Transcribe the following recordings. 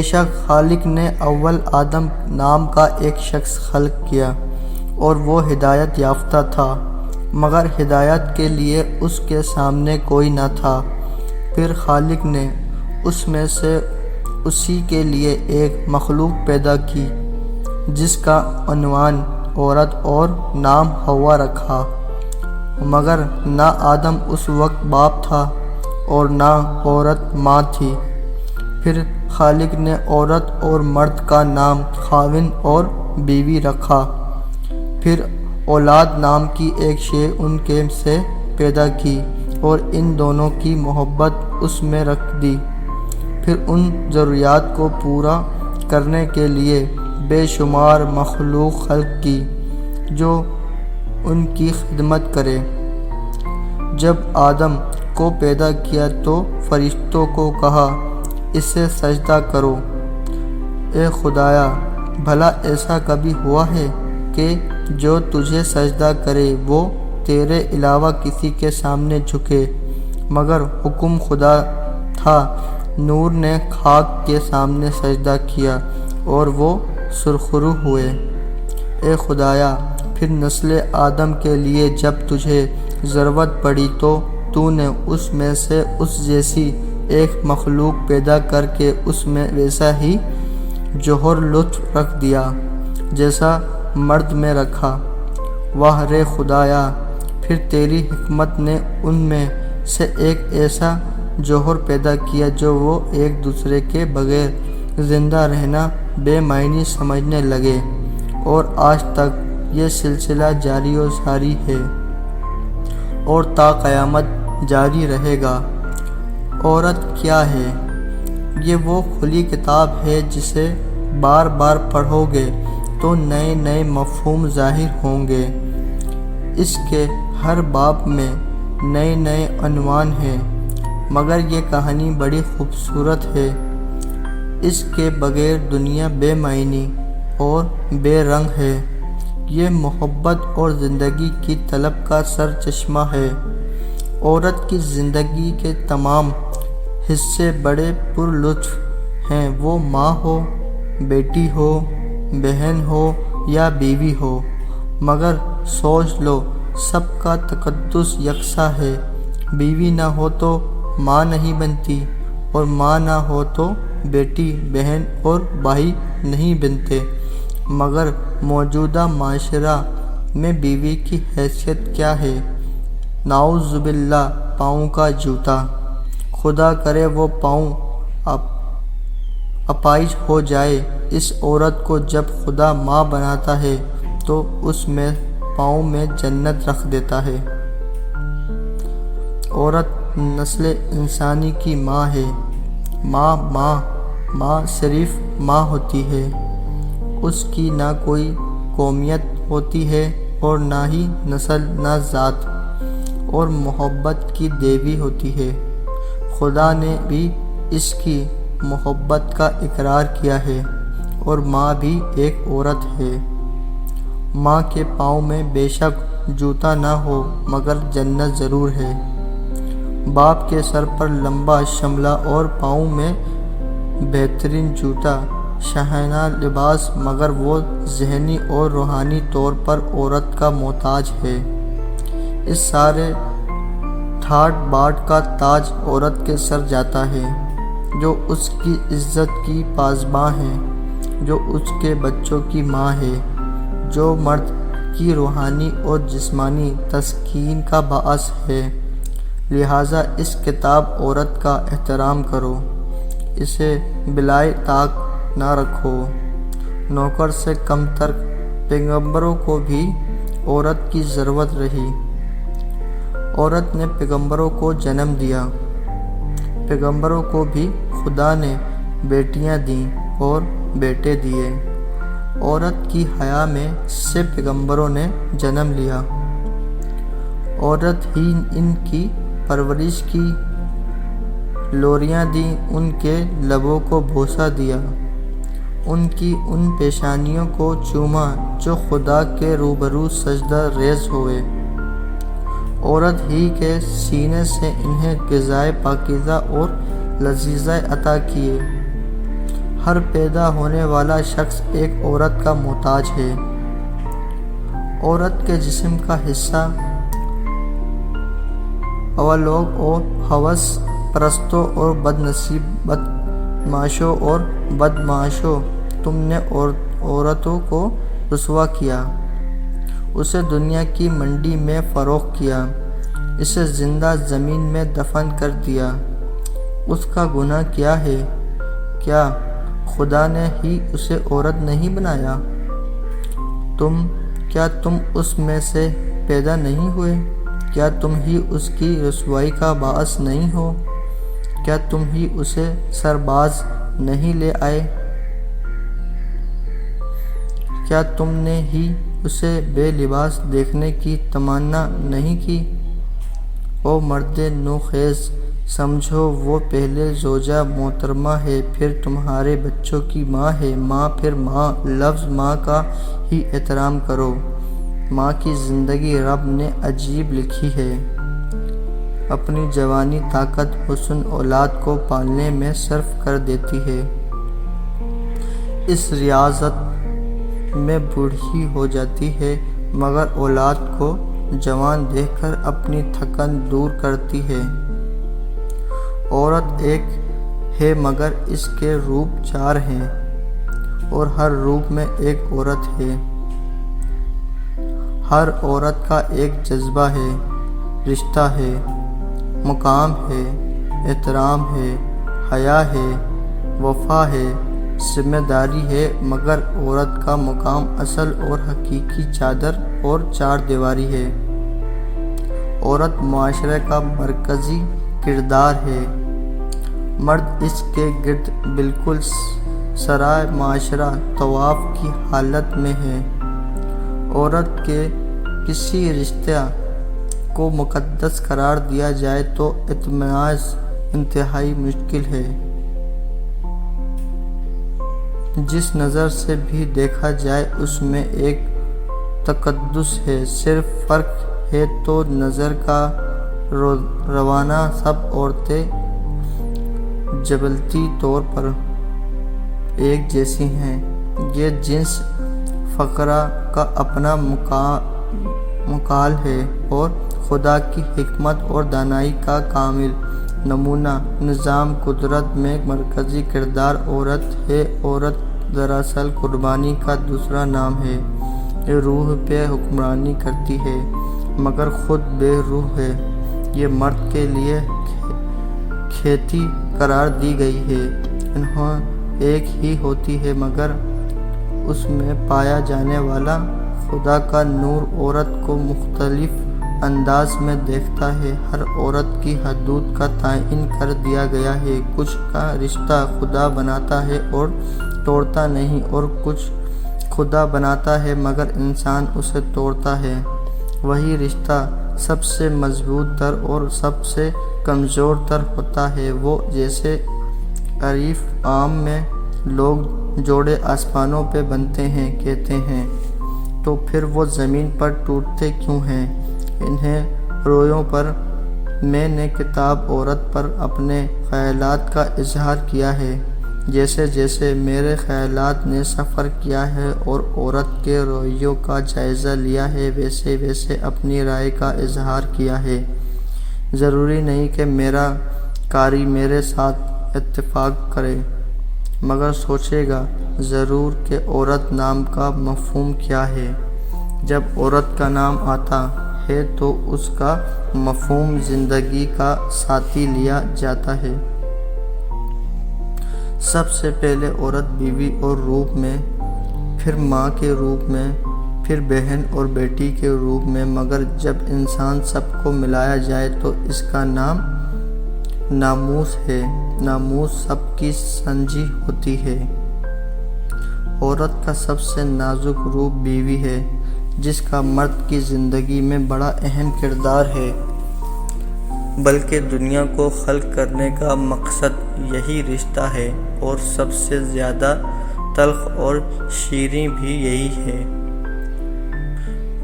بے شک خالق نے اول آدم نام کا ایک شخص خلق کیا اور وہ ہدایت یافتہ تھا، مگر ہدایت کے لیے اس کے سامنے کوئی نہ تھا۔ پھر خالق نے اس میں سے اسی کے لیے ایک مخلوق پیدا کی جس کا عنوان عورت اور نام حوا رکھا، مگر نہ آدم اس وقت باپ تھا اور نہ عورت ماں تھی۔ پھر خالق نے عورت اور مرد کا نام خاوند اور بیوی رکھا۔ پھر اولاد نام کی ایک شے ان کے سے پیدا کی اور ان دونوں کی محبت اس میں رکھ دی۔ پھر ان ضروریات کو پورا کرنے کے لیے بے شمار مخلوق خلق کی جو ان کی خدمت کرے۔ جب آدم کو پیدا کیا تو فرشتوں کو کہا، اسے سجدہ کرو۔ اے خدایا، بھلا ایسا کبھی ہوا ہے کہ جو تجھے سجدہ کرے وہ تیرے علاوہ کسی کے سامنے جھکے؟ مگر حکم خدا تھا۔ نور نے خاک کے سامنے سجدہ کیا اور وہ سرخرو ہوئے۔ اے خدایا، پھر نسل آدم کے لیے جب تجھے ضرورت پڑی تو نے اس میں سے اس جیسی ایک مخلوق پیدا کر کے اس میں ویسا ہی جوہر لطف رکھ دیا جیسا مرد میں رکھا۔ واہ رے خدایا، پھر تیری حکمت نے ان میں سے ایک ایسا جوہر پیدا کیا جو وہ ایک دوسرے کے بغیر زندہ رہنا بے معنی سمجھنے لگے، اور آج تک یہ سلسلہ جاری و ساری ہے اور تا قیامت جاری رہے گا۔ عورت کیا ہے؟ یہ وہ کھلی کتاب ہے جسے بار بار پڑھو گے تو نئے نئے مفہوم ظاہر ہوں گے۔ اس کے ہر باب میں نئے نئے عنوان ہیں، مگر یہ کہانی بڑی خوبصورت ہے۔ اس کے بغیر دنیا بے معنی اور بے رنگ ہے۔ یہ محبت اور زندگی کی طلب کا سرچشمہ ہے۔ عورت کی زندگی کے تمام حصے بڑے پر لطف ہیں، وہ ماں ہو، بیٹی ہو، بہن ہو یا بیوی ہو، مگر سوچ لو سب کا تقدس یکساں ہے۔ بیوی نہ ہو تو ماں نہیں بنتی، اور ماں نہ ہو تو بیٹی، بہن اور بھائی نہیں بنتے، مگر موجودہ معاشرہ میں بیوی کی حیثیت کیا ہے؟ نعوذ باللہ، پاؤں کا جوتا۔ خدا کرے وہ پاؤں اپائج ہو جائے۔ اس عورت کو جب خدا ماں بناتا ہے تو اس میں پاؤں میں جنت رکھ دیتا ہے۔ عورت نسل انسانی کی ماں ہے۔ ماں صرف ماں ہوتی ہے۔ اس کی نہ کوئی قومیت ہوتی ہے اور نہ ہی نسل، نہ ذات، اور محبت کی دیوی ہوتی ہے۔ خدا نے بھی اس کی محبت کا اقرار کیا ہے، اور ماں بھی ایک عورت ہے۔ ماں کے پاؤں میں بے شک جوتا نہ ہو مگر جنت ضرور ہے۔ باپ کے سر پر لمبا شملہ اور پاؤں میں بہترین جوتا، شاہانہ لباس، مگر وہ ذہنی اور روحانی طور پر عورت کا محتاج ہے۔ اس سارے ٹھاٹ باٹ کا تاج عورت کے سر جاتا ہے، جو اس کی عزت کی پاسباں ہے، جو اس کے بچوں کی ماں ہے، جو مرد کی روحانی اور جسمانی تسکین کا باعث ہے۔ لہٰذا اس کتاب عورت کا احترام کرو، اسے بلائے طاق نہ رکھو۔ نوکر سے کم تر پیغمبروں کو بھی عورت کی ضرورت رہی۔ عورت نے پیغمبروں کو جنم دیا۔ پیغمبروں کو بھی خدا نے بیٹیاں دیں اور بیٹے دیے۔ عورت کی حیا میں سے پیغمبروں نے جنم لیا۔ عورت ہی ان کی پرورش کی، لوریاں دیں، ان کے لبوں کو بوسہ دیا، ان کی ان پیشانیوں کو چوما جو خدا کے روبرو سجدہ ریز ہوئے۔ عورت ہی کے سینے سے انہیں غذائے پاکیزہ اور لذیذہ عطا کیے۔ ہر پیدا ہونے والا شخص ایک عورت کا محتاج ہے۔ عورت کے جسم کا حصہ اولوگ اور ہوس پرستوں اور بدمعاشوں اور بدمعاشوں، تم نے عورتوں کو رسوا کیا، اسے دنیا کی منڈی میں فروخت کیا، اسے زندہ زمین میں دفن کر دیا۔ اس کا گناہ کیا ہے؟ کیا خدا نے ہی اسے عورت نہیں بنایا؟ کیا تم اس میں سے پیدا نہیں ہوئے؟ کیا تم ہی اس کی رسوائی کا باعث نہیں ہو؟ کیا تم ہی اسے سرباز نہیں لے آئے؟ کیا تم نے ہی اسے بے لباس دیکھنے کی تمنا نہیں کی؟ او مرد نوخیز، سمجھو وہ پہلے زوجہ محترمہ ہے، پھر تمہارے بچوں کی ماں ہے، ماں پھر ماں۔ لفظ ماں کا ہی احترام کرو۔ ماں کی زندگی رب نے عجیب لکھی ہے، اپنی جوانی طاقت حسن اولاد کو پالنے میں صرف کر دیتی ہے، اس ریاضت میں بوڑھی ہو جاتی ہے، مگر اولاد کو جوان دیکھ کر اپنی تھکن دور کرتی ہے۔ عورت ایک ہے مگر اس کے روپ 4 ہیں، اور ہر روپ میں ایک عورت ہے۔ ہر عورت کا ایک جذبہ ہے، رشتہ ہے، مقام ہے، احترام ہے، حیا ہے، وفا ہے، ذمہ داری ہے، مگر عورت کا مقام اصل اور حقیقی چادر اور 4 دیواری ہے۔ عورت معاشرے کا مرکزی کردار ہے، مرد اس کے گرد بالکل سرائے معاشرہ طواف کی حالت میں ہے۔ عورت کے کسی رشتہ کو مقدس قرار دیا جائے تو اطمینان انتہائی مشکل ہے۔ جس نظر سے بھی دیکھا جائے اس میں ایک تقدس ہے، صرف فرق ہے تو نظر کا روانہ سب عورتیں جبلتی طور پر ایک جیسی ہیں۔ یہ جنس فقرہ کا اپنا مقال ہے اور خدا کی حکمت اور دانائی کا کامل نمونہ۔ نظام قدرت میں مرکزی کردار عورت ہے۔ عورت دراصل قربانی کا دوسرا نام ہے۔ یہ روح پہ حکمرانی کرتی ہے مگر خود بے روح ہے۔ یہ مرد کے لیے کھیتی قرار دی گئی ہے۔ انہیں ایک ہی ہوتی ہے مگر اس میں پایا جانے والا خدا کا نور عورت کو مختلف انداز میں دیکھتا ہے۔ ہر عورت کی حدود کا تعین کر دیا گیا ہے۔ کچھ کا رشتہ خدا بناتا ہے اور توڑتا نہیں، اور کچھ خدا بناتا ہے مگر انسان اسے توڑتا ہے۔ وہی رشتہ سب سے مضبوط تر اور سب سے کمزور تر ہوتا ہے۔ وہ جیسے عرف عام میں لوگ جوڑے آسمانوں پہ بنتے ہیں کہتے ہیں، تو پھر وہ زمین پر ٹوٹتے کیوں ہیں؟ انہیں رویوں پر میں نے کتاب عورت پر اپنے خیالات کا اظہار کیا ہے۔ جیسے جیسے میرے خیالات نے سفر کیا ہے اور عورت کے رویوں کا جائزہ لیا ہے، ویسے ویسے اپنی رائے کا اظہار کیا ہے۔ ضروری نہیں کہ میرا قاری میرے ساتھ اتفاق کرے، مگر سوچے گا ضرور کہ عورت نام کا مفہوم کیا ہے۔ جب عورت کا نام آتا ہے تو اس کا مفہوم زندگی کا ساتھی لیا جاتا ہے۔ سب سے پہلے عورت بیوی اور روپ میں، پھر ماں کے روپ میں، پھر بہن اور بیٹی کے روپ میں، مگر جب انسان سب کو ملایا جائے تو اس کا نام ناموس ہے۔ ناموس سب کی سنجی ہوتی ہے۔ عورت کا سب سے نازک روپ بیوی ہے، جس کا مرد کی زندگی میں بڑا اہم کردار ہے، بلکہ دنیا کو خلق کرنے کا مقصد یہی رشتہ ہے، اور سب سے زیادہ تلخ اور شیریں بھی یہی ہے۔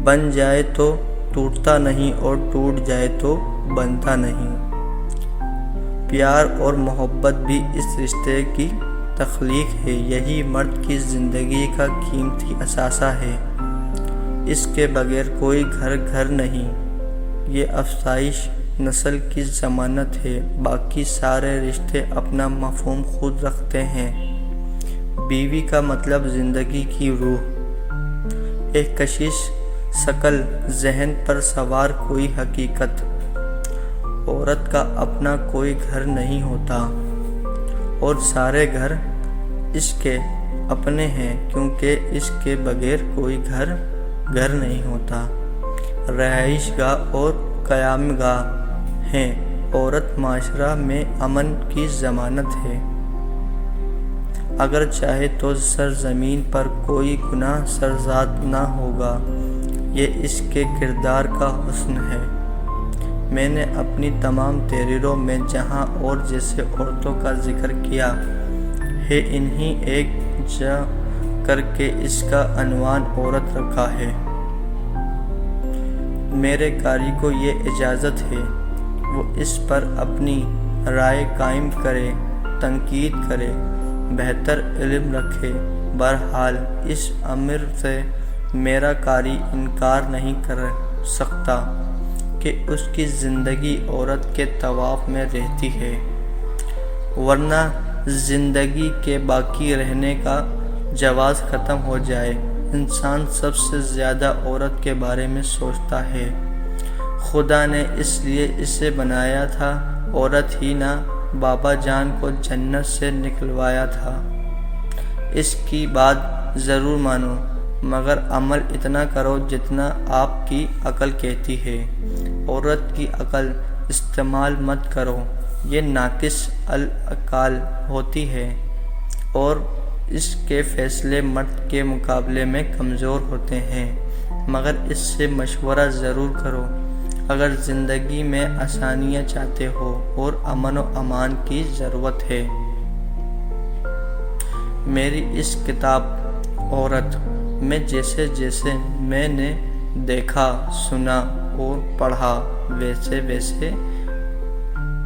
بن جائے تو ٹوٹتا نہیں اور ٹوٹ جائے تو بنتا نہیں۔ پیار اور محبت بھی اس رشتے کی تخلیق ہے، یہی مرد کی زندگی کا قیمتی اثاثہ ہے۔ اس کے بغیر کوئی گھر نہیں۔ یہ افزائش نسل کی ضمانت ہے، باقی سارے رشتے اپنا مفہوم خود رکھتے ہیں۔ بیوی کا مطلب زندگی کی روح، ایک کشش شکل، ذہن پر سوار کوئی حقیقت۔ عورت کا اپنا کوئی گھر نہیں ہوتا اور سارے گھر اس کے اپنے ہیں، کیونکہ اس کے بغیر کوئی گھر نہیں ہوتا۔ رہائش گاہ اور قیام گاہ ہیں۔ عورت معاشرہ میں امن کی ضمانت ہے۔ اگر چاہے تو سرزمین پر کوئی گناہ سرزاد نہ ہوگا، یہ اس کے کردار کا حسن ہے۔ میں نے اپنی تمام تحریروں میں جہاں اور جیسے عورتوں کا ذکر کیا ہے، انہی ایک جا کر کے اس کا عنوان عورت رکھا ہے۔ میرے قاری کو یہ اجازت ہے وہ اس پر اپنی رائے قائم کرے، تنقید کرے، بہتر علم رکھے۔ بہرحال اس امر سے میرا قاری انکار نہیں کر سکتا کہ اس کی زندگی عورت کے طواف میں رہتی ہے، ورنہ زندگی کے باقی رہنے کا جواز ختم ہو جائے۔ انسان سب سے زیادہ عورت کے بارے میں سوچتا ہے۔ خدا نے اس لیے اسے بنایا تھا، عورت ہی نہ بابا جان کو جنت سے نکلوایا تھا۔ اس کی بات ضرور مانو، مگر عمل اتنا کرو جتنا آپ کی عقل کہتی ہے۔ عورت کی عقل استعمال مت کرو، یہ ناقص العقال ہوتی ہے اور اس کے فیصلے مرد کے مقابلے میں کمزور ہوتے ہیں۔ مگر اس سے مشورہ ضرور کرو اگر زندگی میں آسانیاں چاہتے ہو اور امن و امان کی ضرورت ہے۔ میری اس کتاب عورت میں جیسے جیسے میں نے دیکھا، سنا اور پڑھا، ویسے ویسے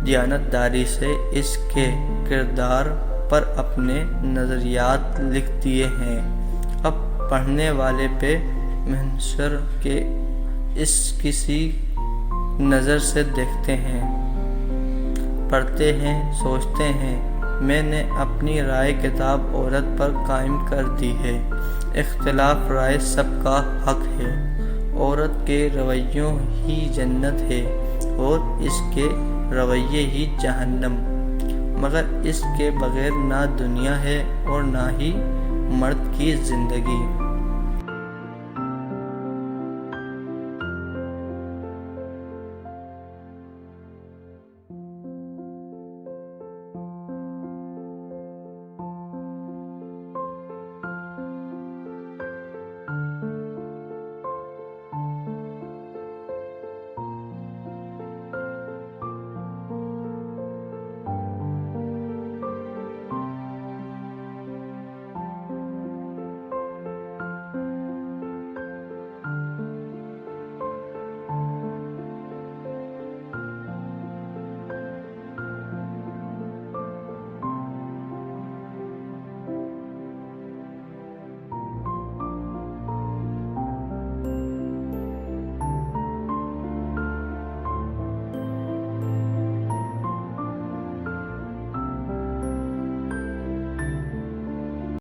دیانتداری سے اس کے کردار پر اپنے نظریات لکھ دیے ہیں۔ اب پڑھنے والے پہ منحصر کہ اس کسی نظر سے دیکھتے ہیں، پڑھتے ہیں، سوچتے ہیں۔ میں نے اپنی رائے کتاب عورت پر قائم کر دی ہے۔ اختلاف رائے سب کا حق ہے۔ عورت کے رویوں ہی جنت ہے اور اس کے رویے ہی جہنم، مگر اس کے بغیر نہ دنیا ہے اور نہ ہی مرد کی زندگی۔